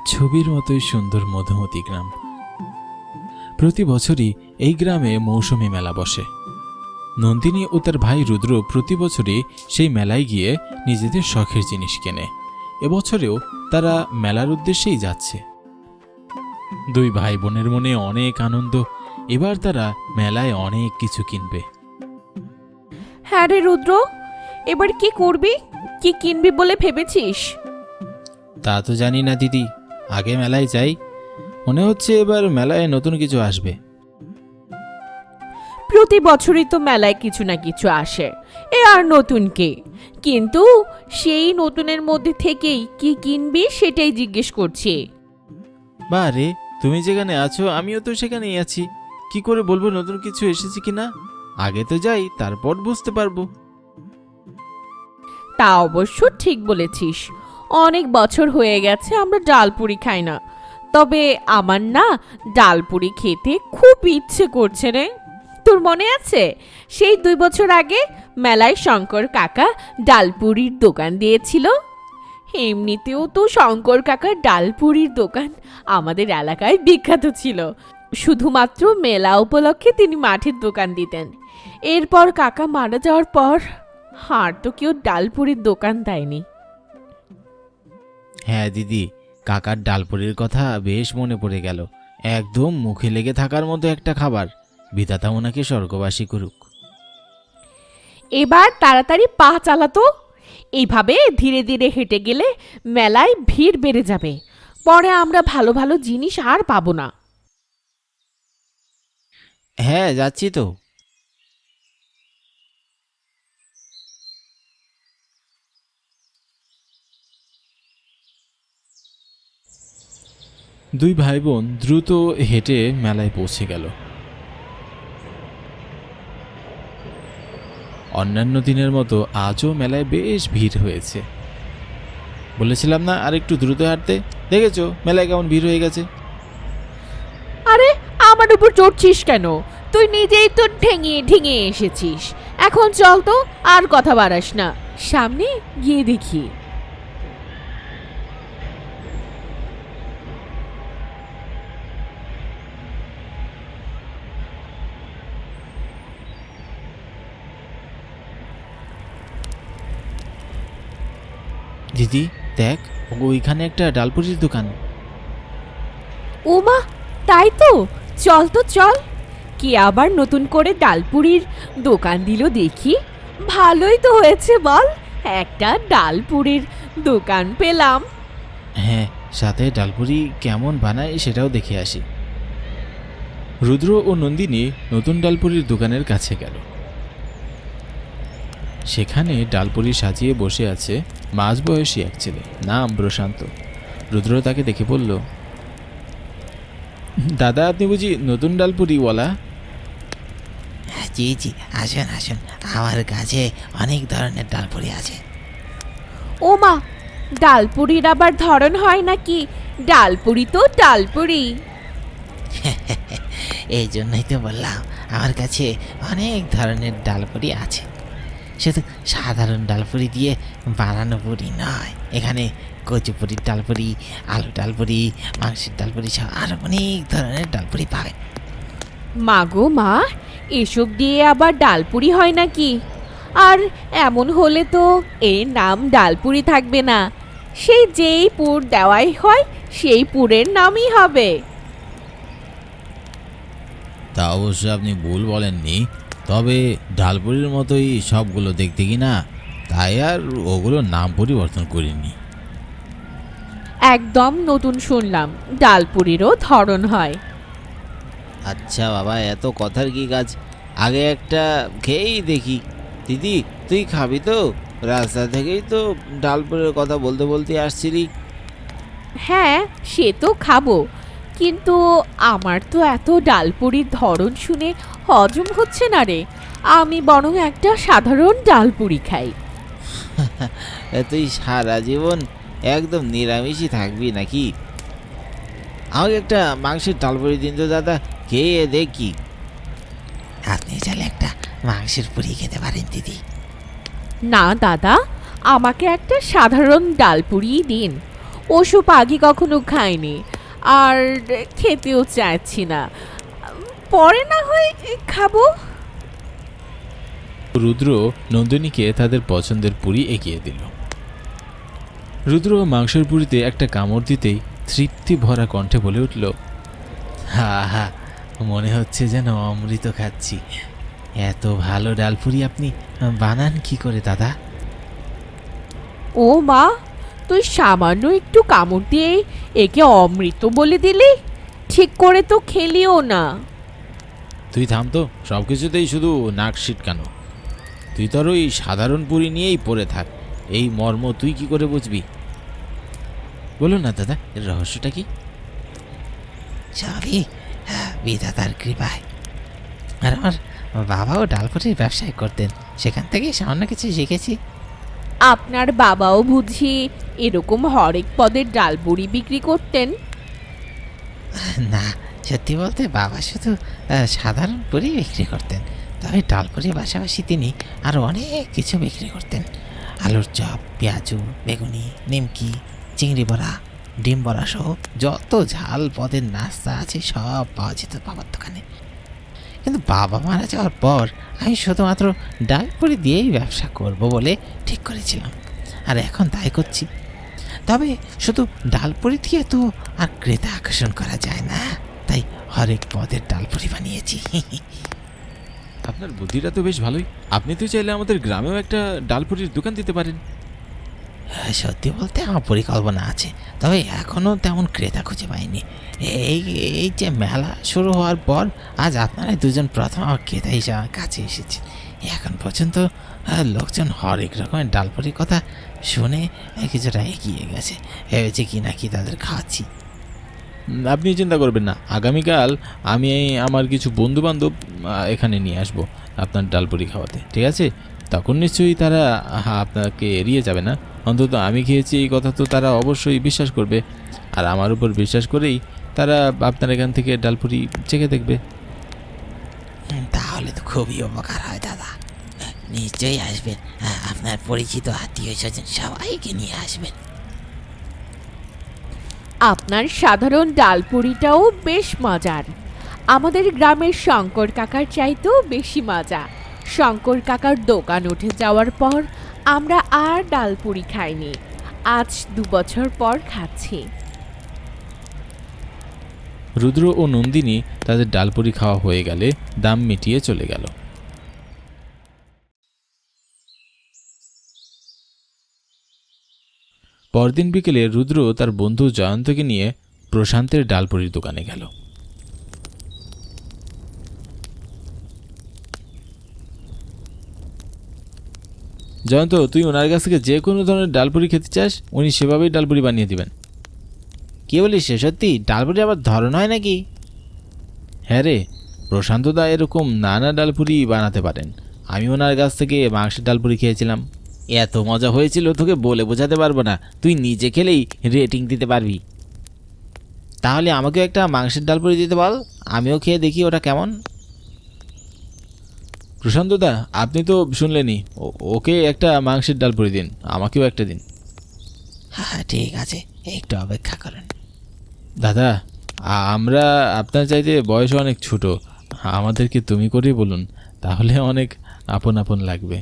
ছবির মতোই সুন্দর মধুমতি গ্রাম। প্রতি বছরই এই গ্রামে মৌসুমী মেলা বসে। নন্দিনী ও তার ভাই রুদ্র প্রতি বছরই সেই মেলায় গিয়ে নিজেদের শখের জিনিস কেনে। এবছরেও তারা মেলার উদ্দেশ্যেই যাচ্ছে। দুই ভাই বোনের মনে অনেক আনন্দ। এবার তারা মেলায় অনেক কিছু কিনবে। হ্যাঁ রে রুদ্র, এবার কি করবি, কি কিনবি বলে ভেবেছিস? তা তো জানি না দিদি, আগে মেলায় যাই। মনে হচ্ছে এবার মেলায় নতুন কিছু আসবে। প্রতি বছরই তো মেলায় কিছু না কিছু আসে, এ আর নতুন কে? কিন্তু সেই নতুনের মধ্যে থেকেই কি কিনবি সেটাই জিজ্ঞেস করছি। বা রে, তুমি যেখানে আছো আমিও তো সেখানেই আছি। কি করে বলবো নতুন কিছু এসেছে কিনা? আগে তো যাই, তারপর বুঝতে পারবো। তা অবশ্য ঠিক বলেছিস, অনেক বছর হয়ে গেছে আমরা ডালপুরি খাই না। তবে আমার না ডালপুরি খেতে খুব ইচ্ছে করছে রে। তোর মনে আছে সেই 2 বছর আগে মেলায় শঙ্কর কাকা ডালপুরির দোকান দিয়েছিল? এমনিতেও তো শঙ্কর কাকার ডালপুরির দোকান আমাদের এলাকায় বিখ্যাত ছিল। শুধুমাত্র মেলা উপলক্ষে তিনি মাঠের দোকান দিতেন। এরপর কাকা মারা যাওয়ার পর আর তো কেউ ডালপুরির দোকান দেয়নি। হ্যাঁ দিদি, কাকার ডালপুরির কথা বেশ মনে পড়ে গেল। একদম মুখে লেগে থাকার মতো একটা খাবার। বিধাতা ওনাকে স্বর্গবাসী করুক। এবার তাড়াতাড়ি পা চালাতো। এইভাবে ধীরে ধীরে হেঁটে গেলে মেলায় ভিড় বেড়ে যাবে। পরে আমরা ভালো ভালো জিনিস আর পাবো না। হ্যাঁ, যাচ্ছি তো। দুই ভাই বোন দ্রুত হেঁটে মেলায় পৌঁছে গেল। অন্যান্য দিনের মতো আজও মেলায় বেশ ভিড় হয়েছে। বলেছিলাম না আর একটু দ্রুত হাঁটতে? দেখেছো মেলায় কেমন ভিড় হয়ে গেছে। আরে আমার উপর চড়ছিস কেন? তুই নিজেই তো ঠেঙিয়ে ঠেঙিয়ে এসেছিস। এখন চল তো, আর কথা বাড়াস না, সামনে গিয়ে দেখি। দিদি দেখ, ওইখানে একটা ডালপুরির দোকান। ওমা, তাই তো, চল তো চল। কে আবার নতুন করে ডালপুরির দোকান দিল দেখি। ভালোই তো হয়েছে বল, একটা ডালপুরির দোকান পেলাম। হ্যাঁ, সাথে ডালপুরি কেমন বানায় সেটাও দেখে আসি। রুদ্র ও নন্দিনী নতুন ডালপুরির দোকানের কাছে গেল। সেখানে ডালপুরি সাজিয়ে বসে আছে মাঝবয়সী এক ছেলে, নাম প্রশান্ত। রুদ্র তাকে দেখে বলল, দাদা আপনি বুঝি নতুন ডালপুরিওয়ালা? জি জি, আসুন আসুন, আমার কাছে অনেক ধরনের ডালপুরি আছে। ওমা, ডালপুরির আবার ধরন হয় নাকি? ডালপুরি তো ডালপুরি। এই জন্যই তো বললাম আমার কাছে অনেক ধরনের ডালপুরি আছে। শুধু সাধারণ ডালপুরি দিয়ে বানানো পুরি নয়, এখানে কচুপুরির ডালপুরি, আলু ডালপুরি, মাংসের ডালপুরি সহ আরও অনেক ধরনের ডালপুরি পাবে। মা গো মা, এসব দিয়ে আবার ডালপুরি হয় নাকি? আর এমন হলে তো এর নাম ডালপুরি থাকবে না, সেই যেই পুর দেওয়াই হয় সেই পুরের নামই হবে। তা অবশ্য আপনি ভুল বলেননি, তবে ডালপুরির মতোই সবগুলো দেখতে কি না, তাই আর ওগুলোর নাম পরিবর্তন করিনি। একদম নতুন শুনলাম ডালপুরিরও ধরন হয়। আচ্ছা বাবা, এত কথার কি কাজ, আগে একটা খেয়েই দেখি। দিদি তুই খাবি তো? রাস্তা থেকেই তো ডালপুরের কথা বলতে বলতে আসছিলি। হ্যাঁ, সে তো খাবো, কিন্তু আমার তো এত ডালপুরির ধরন শুনে হজম হচ্ছে না রে। আমি বরং একটা সাধারণ ডালপুরি খাই। তুই সারা জীবন একদম নিরামিষই থাকবি নাকি? আমাকে একটা মাংসের ডালপুরি দিন তো দাদা, খেয়ে দেখি। আপনি চাইলে একটা মাংসের পুরি খেতে পারেন দিদি। না দাদা, আমাকে একটা সাধারণ ডালপুরি দিন। ওসব আগে কখনো খাইনি, আর খেতেও চাইছি না। পরে না হয় খাবো। রুদ্র নন্দিনীকে তাদের পছন্দের পুরি এগিয়ে দিল। রুদ্র মাংসের পুরিতে একটা কামড় দিতেই তৃপ্তি ভরা কণ্ঠে বলে উঠল, হা হা, মনে হচ্ছে যেন অমৃত খাচ্ছি। এত ভালো ডালপুরি আপনি বানান কি করে দাদা? ও মা, তুই সামান্য একটু কামড় দিয়ে একে অমৃত বলে দিলি? ঠিক করে তো খেলিও না। তুই থাম তো, সব কিছুতেই শুধু নাক সিটকানো। তুই তোর ওই সাধারণ পুরি নিয়েই পড়ে থাক। এই মর্ম তুই কি করে বুঝবি? বলো না দাদা, এর রহস্যটা কি? সবই বিধাতার কৃপায়। আর আমার বাবাও ডালপুরির ব্যবসায় করতেন, সেখান থেকেই সামান্য কিছু শিখেছি। আপনার বাবাও বুঝি এরকম হরেক পদের ডালপুরি বিক্রি করতেন? না, সত্যি বলতে বাবা শুধু সাধারণ পুরি বিক্রি করতেন, তবে ডালপুরির পাশাপাশি তিনি আরও অনেক কিছু বিক্রি করতেন। আলুর চপ, পেঁয়াজু, বেগুনি, নিমকি, চিংড়ি বড়া, ডিম বড়া সহ যত ঝাল পদের নাস্তা আছে সব পাওয়া যেত বাবার দোকানে। কিন্তু বাবা মারা যাওয়ার পর আমি শুধুমাত্র ডালপুরি দিয়েই ব্যবসা করব বলে ঠিক করেছিলাম, আর এখন তাই করছি। তবে শুধু ডালপুরি দিয়ে তো আর ক্রেতা আকর্ষণ করা যায় না, তাই হরেক পদের ডালপুরি বানিয়েছি। আপনার বুদ্ধিটা তো বেশ ভালোই। আপনি তো চাইলে আমাদের গ্রামেও একটা ডালপুরির দোকান দিতে পারেন। সত্যি বলতে আমার পরিকল্পনা আছে, তবে এখনও তেমন ক্রেতা খুঁজে পাইনি। এই এই যে মেলা শুরু হওয়ার পর আজ আপনারাই দুজন প্রথম আমার ক্রেতা হিসাবে কাছে এসেছেন। এখন পর্যন্ত লোকজন হরেক রকমের ডালপুরির কথা শুনে কিছুটা এগিয়ে গেছে, ভেবেছে কি না কি তাদের খাওয়াচ্ছি। আপনি চিন্তা করবেন না, আগামীকাল আমি আমার কিছু বন্ধুবান্ধব এখানে নিয়ে আসব আপনার ডালপুরি খাওয়াতে, ঠিক আছে? তখন নিশ্চয়ই তারা আপনাকে এড়িয়ে যাবে না। অন্তত আমি খেয়েছি এই কথা তো তারা অবশ্যই বিশ্বাস করবে, আর আমার উপর বিশ্বাস করেই তারা আপনার এখান থেকে ডালপুরি চেখে দেখবে। তাহলে তো খুবই উপকার হয় দাদা। নিশ্চয়ই আসবেন, আপনার পরিচিত আত্মীয় স্বজন সবাইকে নিয়ে আসবেন। আপনার সাধারণ ডালপুরিটাও বেশ মজার। আমাদের গ্রামের শঙ্কর কাকার চাইতেও বেশি মজা। শঙ্কর কাকার দোকান উঠে যাওয়ার পর আমরা আর ডালপুরি খাইনি। আজ 2 বছর পর খাচ্ছি। রুদ্র ও নন্দিনী তাদের ডালপুরি খাওয়া হয়ে গেলে দাম মিটিয়ে চলে গেল। পরদিন বিকেলে রুদ্র তার বন্ধু জয়ন্তকে নিয়ে প্রশান্তের ডালপুরির দোকানে গেল। জয়ন্ত, তুই ওনার কাছ থেকে যে কোনো ধরনের ডালপুরি খেতে চাস, উনি সেভাবেই ডালপুরি বানিয়ে দিবেন। কি বলিস সে সত্যি? ডালপুরি আবার ধরন হয় নাকি? হ্যাঁ রে, প্রশান্তদা এরকম নানা ডালপুরি বানাতে পারেন। আমি ওনার কাছ থেকে মাংসের ডালপুরি খেয়েছিলাম, এত মজা হয়েছিল তোকে বলে বোঝাতে পারবো না। তুই নিজে খেলেই রেটিং দিতে পারবি। তাহলে আমাকেও একটা মাংসের ডালপুরি দিতে বল, আমিও খেয়ে দেখি ওটা কেমন। প্রশান্তদা, আপনি তো শুনলেনই, ওকে একটা মাংসের ডালপুরি দিন, আমাকেও একটা দিন। হ্যাঁ ঠিক আছে, একটু অপেক্ষা করেন। দাদা, আমরা আপনার চাইতে বয়সে অনেক ছোট, আমাদেরকে তুমি করেই বলুন, তাহলে অনেক আপন আপন লাগবে।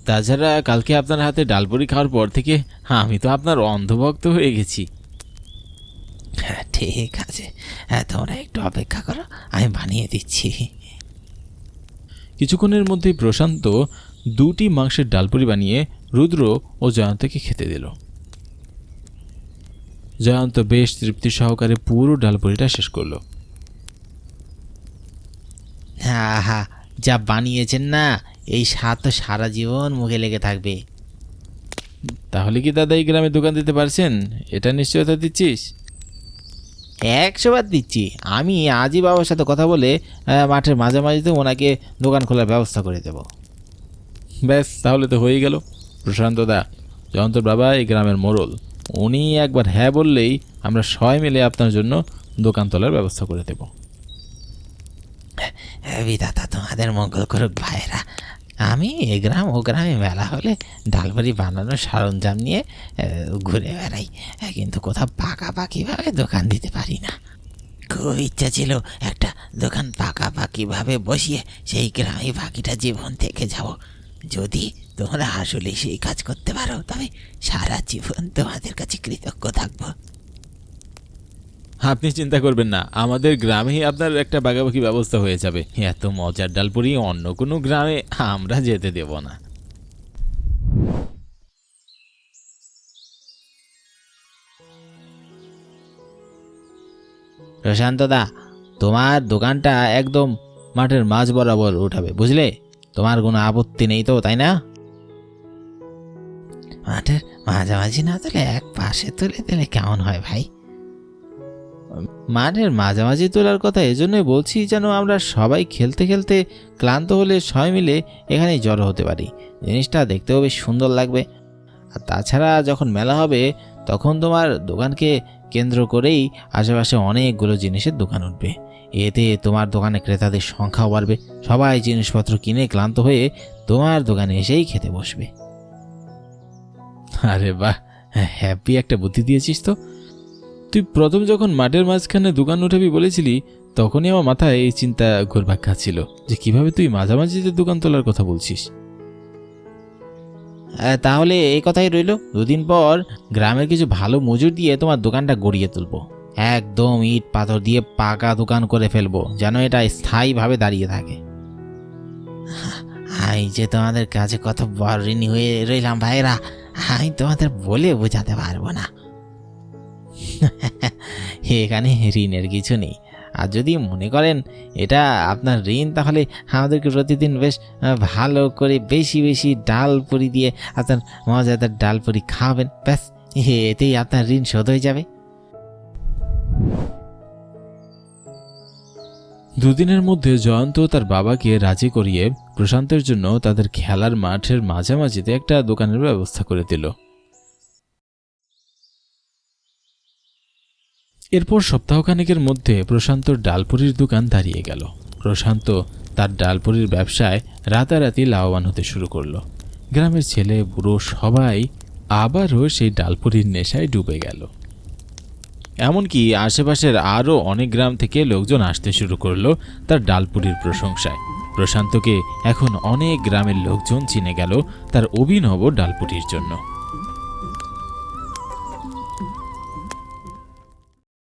তাছাড়া কালকে আপনার হাতে ডালপুরি খাওয়ার পর থেকে আমি তো আপনার অন্ধভক্ত হয়ে গেছি। হ্যাঁ ঠিক আছে, হ্যাঁ তোমরা একটু অপেক্ষা করো, আমি বানিয়ে দিচ্ছি। কিছুক্ষণের মধ্যেই প্রশান্ত 2টি মাংসের ডালপুরি বানিয়ে রুদ্র ও জয়ন্তকে খেতে দিল। জয়ন্ত বেশ তৃপ্তি সহকারে পুরো ডালপুরিটা শেষ করলো। হ্যাঁ হ্যাঁ, যা বানিয়েছেন না, এই স্বাদ তো সারা জীবন মুখে লেগে থাকবে। তাহলে কি দাদা এই গ্রামে দোকান দিতে পারছেন? এটা নিশ্চয়তা দিচ্ছিস? 100 বার দিচ্ছি। আমি আজই বাবার সাথে কথা বলে মাঠের মাঝামাঝিতে ওনাকে দোকান খোলার ব্যবস্থা করে দেব। ব্যাস, তাহলে তো হয়েই গেল। প্রশান্ত দা, জয়ন্তর বাবা এই গ্রামের মোড়ল, উনি একবার হ্যাঁ বললেই আমরা সবাই মিলে আপনার জন্য দোকান তোলার ব্যবস্থা করে দেব। বিধাতা তোমাদের মঙ্গল করুক ভাইরা। আমি এ গ্রাম ও গ্রামে মেলা হলে ডালপুরি বানানোর সরঞ্জাম নিয়ে ঘুরে বেড়াই, কিন্তু কোথাও পাকাপাকিভাবে দোকান দিতে পারি না। খুব ইচ্ছা ছিল একটা দোকান পাকাপাকিভাবে বসিয়ে সেই গ্রামে বাকিটা জীবন থেকে যাব। যদি তোমরা আসলে সেই কাজ করতে পারো তবে সারা জীবন তোমাদের কাছে কৃতজ্ঞ থাকবো। আপনি চিন্তা করবেন না, আমাদের গ্রামেই আপনার একটা বাগাবাগি ব্যবস্থা হয়ে যাবে। এত মজার ডালপুরি অন্য কোনো গ্রামে আমরা যেতে দেব না। প্রশান্ত দা, তোমার দোকানটা একদম মাঠের মাঝ বরাবর উঠাবে, বুঝলে? তোমার কোনো আপত্তি নেই তো, তাই না? মাঠের মাঝামাঝি না তুলে এক পাশে তুলে দিলে কেমন হয় ভাই? মাঠের মাঝামাঝি তোলার কথা এজন্যই বলছি যেন আমরা সবাই খেলতে খেলতে ক্লান্ত হলে সবাই মিলে এখানে জড়ো হতে পারি। জিনিসটা দেখতেও বেশ সুন্দর লাগবে। আর তাছাড়া যখন মেলা হবে তখন তোমার দোকানকে কেন্দ্র করেই আশেপাশে অনেকগুলো জিনিসের দোকান উঠবে। এতে তোমার দোকানে ক্রেতাদের সংখ্যাও বাড়বে। সবাই জিনিসপত্র কিনে ক্লান্ত হয়ে তোমার দোকানে এসেই খেতে বসবে। আরে বাহ, হ্যাপি একটা বুদ্ধি দিয়েছিস তো। তুই প্রথম যখন মাঠের মাঝখানে দোকান উঠাবি বলেছিলি তখনই আমার মাথায় এই চিন্তা ঘুরপাক খাচ্ছিল যে কিভাবে তুই মাঝামাঝিতে দোকান তোলার কথা বলছিস। তাহলে এই কথাই রইল, দুদিন পর গ্রামের কিছু ভালো মজুর দিয়ে তোমার দোকানটা গড়িয়ে তুলবো। একদম ইট পাথর দিয়ে পাকা দোকান করে ফেলবো, যেন এটা স্থায়ীভাবে দাঁড়িয়ে থাকে। আমি যে তোমাদের কাছে কত বড় ঋণী হয়ে রইলাম ভাইরা, আমি তোমাদের বলে বোঝাতে পারবো না। এখানে ঋণের কিছু নেই। আর যদি মনে করেন এটা আপনার ঋণ, তাহলে আমাদেরকে প্রতিদিন বেশ ভালো করে বেশি বেশি ডালপুরি দিয়ে আপনার মজাদার ডালপুরি খাওয়াবেন, ব্যাস এতেই আপনার ঋণ শোধ হয়ে যাবে। দুদিনের মধ্যে জয়ন্ত তার বাবাকে রাজি করিয়ে প্রশান্তের জন্য তাদের খেলার মাঠের মাঝামাঝিতে একটা দোকানের ব্যবস্থা করে দিল। এরপর সপ্তাহখানেকের মধ্যে প্রশান্তর ডালপুরির দোকান দাঁড়িয়ে গেল। প্রশান্ত তার ডালপুরির ব্যবসায় রাতারাতি লাভবান হতে শুরু করলো। গ্রামের ছেলে বুড়ো সবাই আবারও সেই ডালপুরির নেশায় ডুবে গেল। এমনকি আশেপাশের আরও অনেক গ্রাম থেকে লোকজন আসতে শুরু করলো তার ডালপুরির প্রশংসায়। প্রশান্তকে এখন অনেক গ্রামের লোকজন চিনে গেল তার অভিনব ডালপুরির জন্য।